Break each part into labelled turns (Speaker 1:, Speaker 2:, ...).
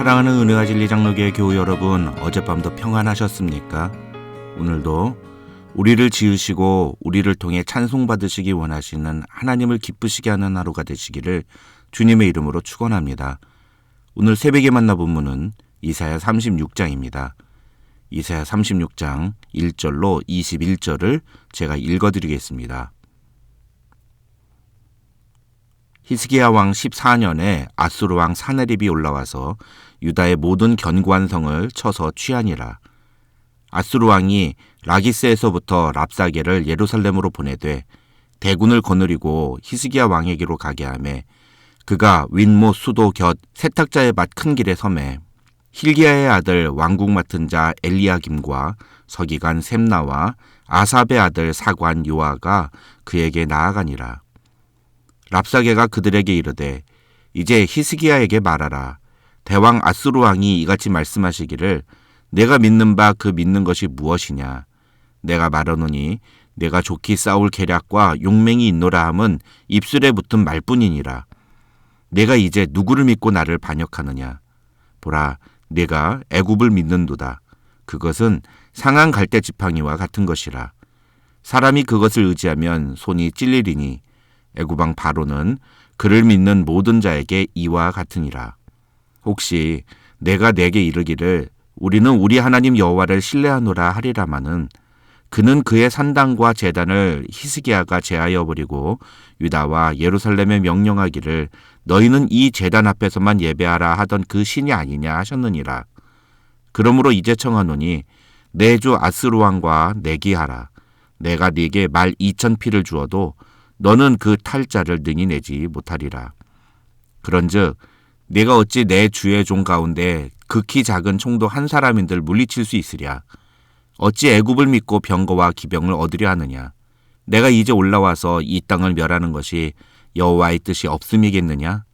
Speaker 1: 사랑하는 은혜와 진리 장로교회 교우 여러분, 어젯밤도 평안하셨습니까? 오늘도 우리를 지으시고 우리를 통해 찬송받으시기 원하시는 하나님을 기쁘시게 하는 하루가 되시기를 주님의 이름으로 축원합니다. 오늘 새벽에 만나 본문은 이사야 36장입니다. 이사야 36장 1절로 21절을 제가 읽어드리겠습니다. 히스기야 왕 14년에 아수르 왕 사네립이 올라와서 유다의 모든 견고한 성을 쳐서 취하니라. 아수르 왕이 라기스에서부터 랍사게를 예루살렘으로 보내되 대군을 거느리고 히스기야 왕에게로 가게 하매 그가 윈모 수도 곁 세탁자의 밭 큰 길에 서매 힐기야의 아들 왕국 맡은 자 엘리야김과 서기관 셈나와 아삽의 아들 사관 요아가 그에게 나아가니라. 랍사게가 그들에게 이르되 이제 히스기야에게 말하라. 대왕 아수르 왕이 이같이 말씀하시기를 내가 믿는 바 그 믿는 것이 무엇이냐. 내가 말하노니 내가 좋게 싸울 계략과 용맹이 있노라 함은 입술에 붙은 말뿐이니라. 내가 이제 누구를 믿고 나를 반역하느냐. 보라, 내가 애굽을 믿는도다. 그것은 상한 갈대 지팡이와 같은 것이라. 사람이 그것을 의지하면 손이 찔리리니 애굽왕 바로는 그를 믿는 모든 자에게 이와 같으니라. 혹시 내가 내게 이르기를 우리는 우리 하나님 여호와를 신뢰하노라 하리라마는 그는 그의 산당과 제단을 히스기야가 제하여 버리고 유다와 예루살렘에 명령하기를 너희는 이 제단 앞에서만 예배하라 하던 그 신이 아니냐 하셨느니라. 그러므로 이제 청하노니 내 주 아스루 왕과 내기하라. 내가 네게 말 2,000피를 주어도 너는 그 탈자를 능히 내지 못하리라. 그런즉 내가 어찌 내 주의 종 가운데 극히 작은 총도 한 사람인들 물리칠 수 있으랴. 어찌 애굽을 믿고 병거와 기병을 얻으려 하느냐. 내가 이제 올라와서 이 땅을 멸하는 것이 여호와의 뜻이 없음이겠느냐.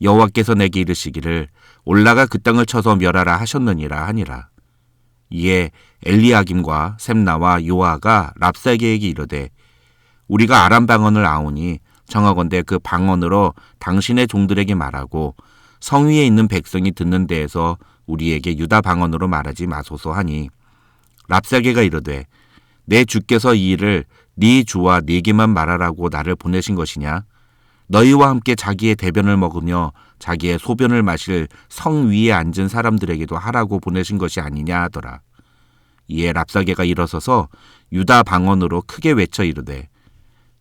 Speaker 1: 여호와께서 내게 이르시기를 올라가 그 땅을 쳐서 멸하라 하셨느니라 하니라. 이에 엘리야김과 셈나와 요아가 랍사게에게 이르되 우리가 아람 방언을 아오니 정하건대 그 방언으로 당신의 종들에게 말하고 성 위에 있는 백성이 듣는 데에서 우리에게 유다 방언으로 말하지 마소서 하니 랍사게가 이르되 내 주께서 이 일을 네 주와 네게만 말하라고 나를 보내신 것이냐. 너희와 함께 자기의 대변을 먹으며 자기의 소변을 마실 성 위에 앉은 사람들에게도 하라고 보내신 것이 아니냐 하더라. 이에 랍사게가 일어서서 유다 방언으로 크게 외쳐 이르되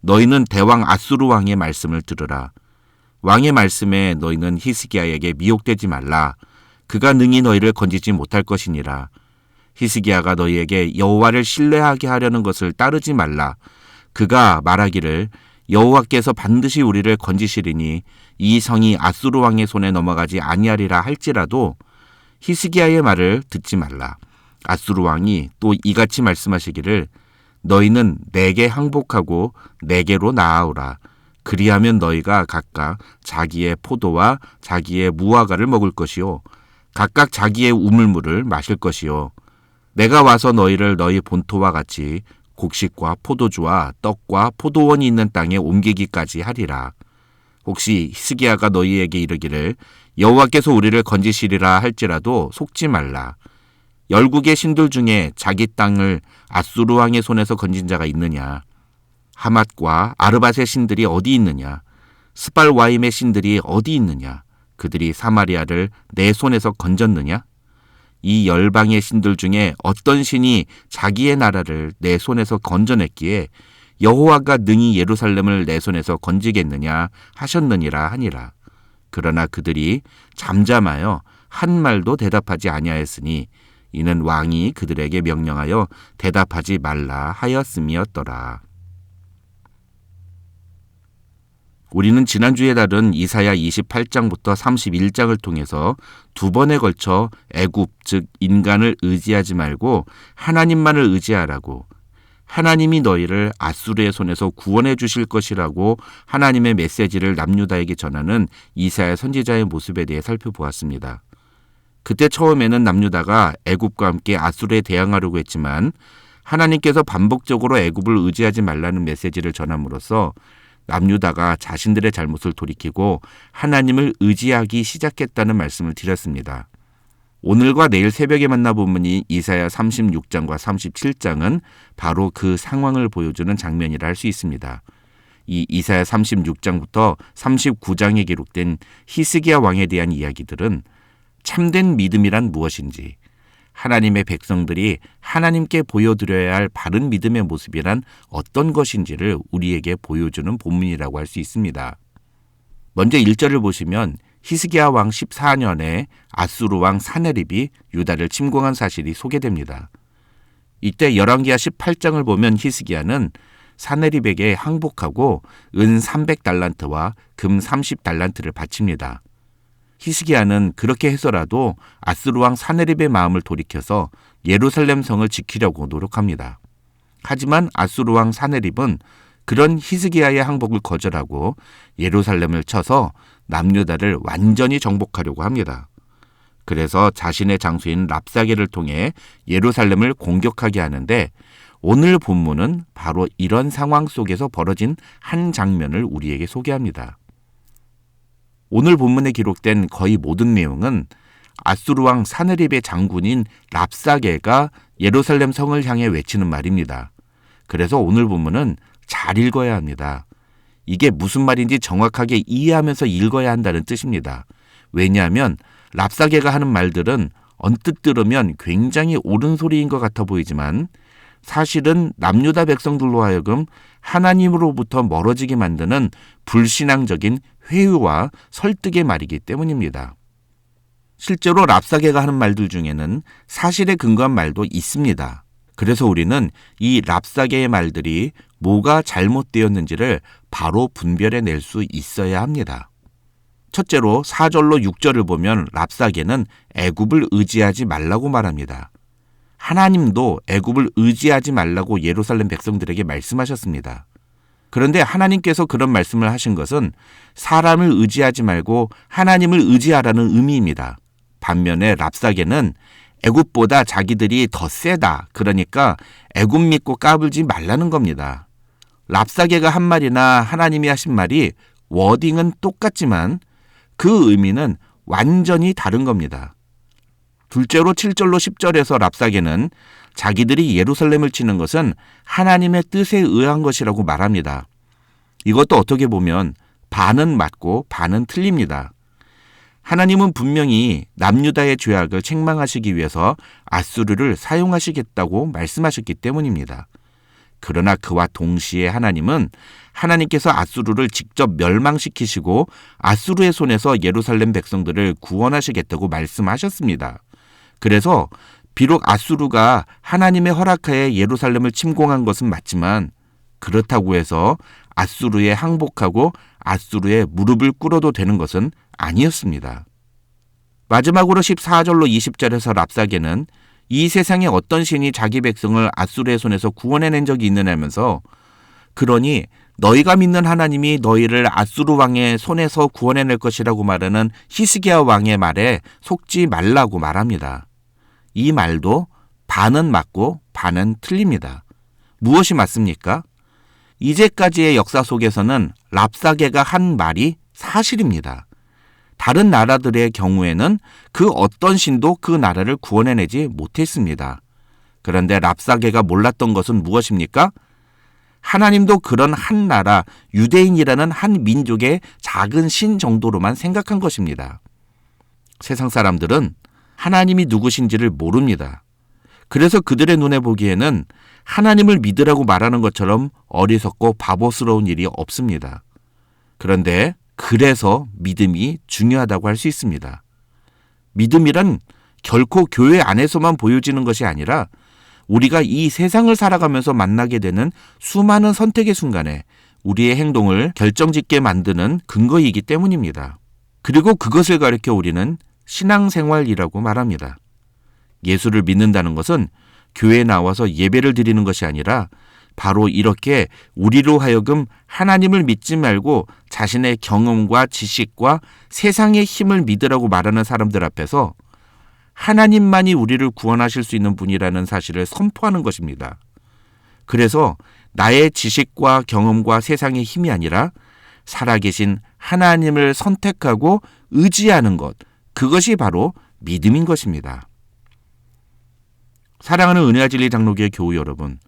Speaker 1: 너희는 대왕 아수르 왕의 말씀을 들으라. 왕의 말씀에 너희는 히스기야에게 미혹되지 말라. 그가 능히 너희를 건지지 못할 것이니라. 히스기야가 너희에게 여호와를 신뢰하게 하려는 것을 따르지 말라. 그가 말하기를 여호와께서 반드시 우리를 건지시리니 이 성이 아수르 왕의 손에 넘어가지 아니하리라 할지라도 히스기야의 말을 듣지 말라. 아수르 왕이 또 이같이 말씀하시기를 너희는 내게 항복하고 내게로 나아오라. 그리하면 너희가 각각 자기의 포도와 자기의 무화과를 먹을 것이요 각각 자기의 우물물을 마실 것이요 내가 와서 너희를 너희 본토와 같이 곡식과 포도주와 떡과 포도원이 있는 땅에 옮기기까지 하리라. 혹시 히스기야가 너희에게 이르기를 여호와께서 우리를 건지시리라 할지라도 속지 말라. 열국의 신들 중에 자기 땅을 아수르 왕의 손에서 건진 자가 있느냐. 하맛과 아르밧의 신들이 어디 있느냐. 스발와임의 신들이 어디 있느냐. 그들이 사마리아를 내 손에서 건졌느냐. 이 열방의 신들 중에 어떤 신이 자기의 나라를 내 손에서 건져냈기에 여호와가 능히 예루살렘을 내 손에서 건지겠느냐 하셨느니라 하니라. 그러나 그들이 잠잠하여 한 말도 대답하지 아니하였으니 이는 왕이 그들에게 명령하여 대답하지 말라 하였음이었더라. 우리는 지난주에 다룬 이사야 28장부터 31장을 통해서 두 번에 걸쳐 애굽, 즉 인간을 의지하지 말고 하나님만을 의지하라고, 하나님이 너희를 아수르의 손에서 구원해 주실 것이라고 하나님의 메시지를 남유다에게 전하는 이사야 선지자의 모습에 대해 살펴보았습니다. 그때 처음에는 남유다가 애굽과 함께 아수르에 대항하려고 했지만 하나님께서 반복적으로 애굽을 의지하지 말라는 메시지를 전함으로써 남유다가 자신들의 잘못을 돌이키고 하나님을 의지하기 시작했다는 말씀을 드렸습니다. 오늘과 내일 새벽에 만나보면 이사야 36장과 37장은 바로 그 상황을 보여주는 장면이라 할 수 있습니다. 이 이사야 36장부터 39장에 기록된 히스기야 왕에 대한 이야기들은 참된 믿음이란 무엇인지, 하나님의 백성들이 하나님께 보여드려야 할 바른 믿음의 모습이란 어떤 것인지를 우리에게 보여주는 본문이라고 할 수 있습니다. 먼저 1절을 보시면 히스기야 왕 14년에 아수르 왕 사네립이 유다를 침공한 사실이 소개됩니다. 이때 열왕기하 18장을 보면 히스기야는 사네립에게 항복하고 은 300달란트와 금 30달란트를 바칩니다. 히스기야는 그렇게 해서라도 아수르 왕 사네립의 마음을 돌이켜서 예루살렘 성을 지키려고 노력합니다. 하지만 아수르 왕 사네립은 그런 히스기야의 항복을 거절하고 예루살렘을 쳐서 남유다를 완전히 정복하려고 합니다. 그래서 자신의 장수인 랍사게를 통해 예루살렘을 공격하게 하는데, 오늘 본문은 바로 이런 상황 속에서 벌어진 한 장면을 우리에게 소개합니다. 오늘 본문에 기록된 거의 모든 내용은 아수르 왕 사네립의 장군인 랍사게가 예루살렘 성을 향해 외치는 말입니다. 그래서 오늘 본문은 잘 읽어야 합니다. 이게 무슨 말인지 정확하게 이해하면서 읽어야 한다는 뜻입니다. 왜냐하면 랍사게가 하는 말들은 언뜻 들으면 굉장히 옳은 소리인 것 같아 보이지만 사실은 남유다 백성들로 하여금 하나님으로부터 멀어지게 만드는 불신앙적인 회유와 설득의 말이기 때문입니다. 실제로 랍사게가 하는 말들 중에는 사실에 근거한 말도 있습니다. 그래서 우리는 이 랍사게의 말들이 뭐가 잘못되었는지를 바로 분별해낼 수 있어야 합니다. 첫째로 4절로 6절을 보면 랍사게는 애굽을 의지하지 말라고 말합니다. 하나님도 애굽을 의지하지 말라고 예루살렘 백성들에게 말씀하셨습니다. 그런데 하나님께서 그런 말씀을 하신 것은 사람을 의지하지 말고 하나님을 의지하라는 의미입니다. 반면에 랍사게는 애굽보다 자기들이 더 세다, 그러니까 애굽 믿고 까불지 말라는 겁니다. 랍사게가 한 말이나 하나님이 하신 말이 워딩은 똑같지만 그 의미는 완전히 다른 겁니다. 둘째로 7절로 10절에서 랍사게는 자기들이 예루살렘을 치는 것은 하나님의 뜻에 의한 것이라고 말합니다. 이것도 어떻게 보면 반은 맞고 반은 틀립니다. 하나님은 분명히 남유다의 죄악을 책망하시기 위해서 아수르를 사용하시겠다고 말씀하셨기 때문입니다. 그러나 그와 동시에 하나님께서 아수르를 직접 멸망시키시고 아수르의 손에서 예루살렘 백성들을 구원하시겠다고 말씀하셨습니다. 그래서 비록 아수르가 하나님의 허락하에 예루살렘을 침공한 것은 맞지만 그렇다고 해서 아수르에 항복하고 아수르의 무릎을 꿇어도 되는 것은 아니었습니다. 마지막으로 14절로 20절에서 랍사게는 이 세상에 어떤 신이 자기 백성을 아수르의 손에서 구원해낸 적이 있느냐면서, 그러니 너희가 믿는 하나님이 너희를 아수르 왕의 손에서 구원해낼 것이라고 말하는 히스기야 왕의 말에 속지 말라고 말합니다. 이 말도 반은 맞고 반은 틀립니다. 무엇이 맞습니까? 이제까지의 역사 속에서는 랍사게가 한 말이 사실입니다. 다른 나라들의 경우에는 그 어떤 신도 그 나라를 구원해내지 못했습니다. 그런데 랍사게가 몰랐던 것은 무엇입니까? 하나님도 그런 한 나라, 유대인이라는 한 민족의 작은 신 정도로만 생각한 것입니다. 세상 사람들은 하나님이 누구신지를 모릅니다. 그래서 그들의 눈에 보기에는 하나님을 믿으라고 말하는 것처럼 어리석고 바보스러운 일이 없습니다. 그런데 그래서 믿음이 중요하다고 할 수 있습니다. 믿음이란 결코 교회 안에서만 보여지는 것이 아니라 우리가 이 세상을 살아가면서 만나게 되는 수많은 선택의 순간에 우리의 행동을 결정짓게 만드는 근거이기 때문입니다. 그리고 그것을 가리켜 우리는 신앙생활이라고 말합니다. 예수를 믿는다는 것은 교회에 나와서 예배를 드리는 것이 아니라 바로 이렇게 우리로 하여금 하나님을 믿지 말고 자신의 경험과 지식과 세상의 힘을 믿으라고 말하는 사람들 앞에서 하나님만이 우리를 구원하실 수 있는 분이라는 사실을 선포하는 것입니다. 그래서 나의 지식과 경험과 세상의 힘이 아니라 살아계신 하나님을 선택하고 의지하는 것, 그것이 바로 믿음인 것입니다. 사랑하는 은혜와 진리 장로교회 교우 여러분,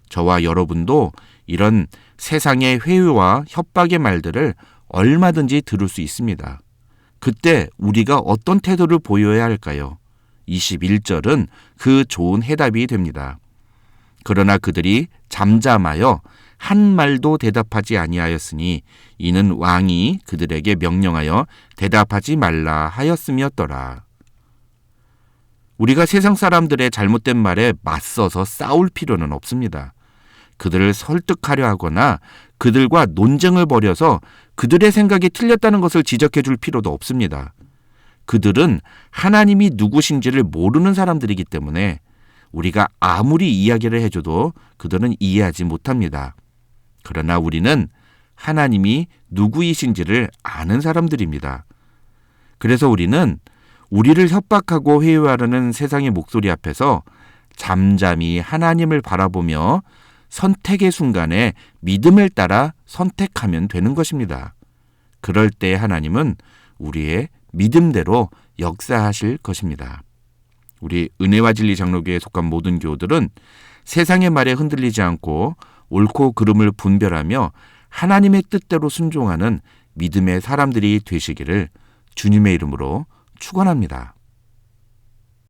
Speaker 1: 저와 여러분도 이런 세상의 회유와 협박의 말들을 얼마든지 들을 수 있습니다. 그때 우리가 어떤 태도를 보여야 할까요? 21절은 그 좋은 해답이 됩니다. 그러나 그들이 잠잠하여 한 말도 대답하지 아니하였으니 이는 왕이 그들에게 명령하여 대답하지 말라 하였음이었더라. 우리가 세상 사람들의 잘못된 말에 맞서서 싸울 필요는 없습니다. 그들을 설득하려 하거나 그들과 논쟁을 벌여서 그들의 생각이 틀렸다는 것을 지적해 줄 필요도 없습니다. 그들은 하나님이 누구신지를 모르는 사람들이기 때문에 우리가 아무리 이야기를 해줘도 그들은 이해하지 못합니다. 그러나 우리는 하나님이 누구이신지를 아는 사람들입니다. 그래서 우리는 우리를 협박하고 회유하려는 세상의 목소리 앞에서 잠잠히 하나님을 바라보며 선택의 순간에 믿음을 따라 선택하면 되는 것입니다. 그럴 때 하나님은 우리의 믿음대로 역사하실 것입니다. 우리 은혜와 진리 장로교회에 속한 모든 교우들은 세상의 말에 흔들리지 않고 옳고 그름을 분별하며 하나님의 뜻대로 순종하는 믿음의 사람들이 되시기를 주님의 이름으로 축원합니다.